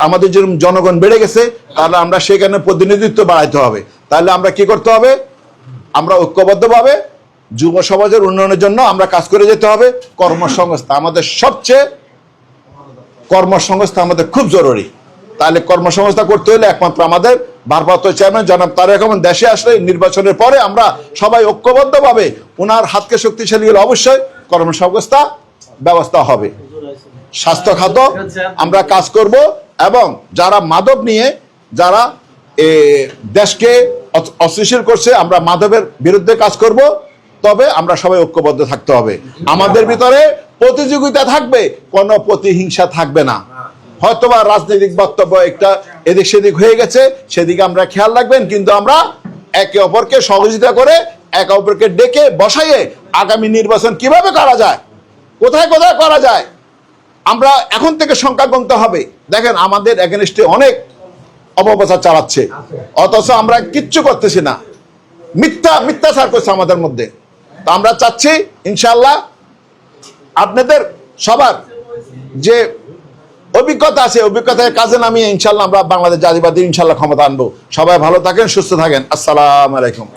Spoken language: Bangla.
আমাদের যেরকম জনগণ বেড়ে গেছে, তাহলে আমরা সেখানে প্রতিনিধিত্ব বাড়াইতে হবে। তাহলে আমরা কি করতে হবে? আমরা ঐক্যবদ্ধভাবে যুব সমাজের উন্নয়নের জন্য আমরা কাজ করে যেতে হবে। কর্মসংস্থান আমাদের খুব জরুরি। তাহলে কর্মসংস্থান করতে হলে একমাত্র আমাদের ভারপ্রাপ্ত চেয়ারম্যান জনাব তারেক রহমান দেশে আসলে নির্বাচনের পরে আমরা সবাই ঐক্যবদ্ধভাবে ওনার হাতকে শক্তিশালী হলে অবশ্যই কর্মসংস্থান ব্যবস্থা হবে। স্বাস্থ্য খাত আমরা কাজ করব, এবং যারা মাদক নিয়ে যারা দেশকে অস্থিতিশীল করছে, আমরা মাদকের বিরুদ্ধে কাজ করব। তবে আমরা সবাই ঐক্যবদ্ধ থাকতে হবে। আমাদের ভিতরে প্রতিযোগিতা থাকবে, কোনো প্রতিহিংসা থাকবে না। হয়তোবা রাজনৈতিক বক্তব্য একটা এদিক সেদিক হয়ে গেছে, সেদিকে আমরা খেয়াল রাখবেন, কিন্তু আমরা একে অপরকে সহযোগিতা করে একে অপরকে ডেকে বসাইয়ে আগামী নির্বাচন কিভাবে করা যায়, কোথায় কোথায় করা যায়, আমরা এখন থেকে সংখ্যা গুনতে হবে। দেখেন আমাদের এগেনস্টে অনেক অপপ্রচার চালাচ্ছে, অথচ আমরা কিচ্ছু করতেছি না, মিথ্যাচার করছে আমাদের মধ্যে। তো আমরা চাচ্ছি ইনশাআল্লাহ আপনাদের সবার যে অভিজ্ঞতা আছে, অভিজ্ঞতার কাজে নামিয়ে ইনশাআল্লাহ আমরা বাংলাদেশ জাতীয়তাবাদী ইনশাআল্লাহ ক্ষমতা আনবো। সবাই ভালো থাকেন, সুস্থ থাকেন। আসসালামু আলাইকুম।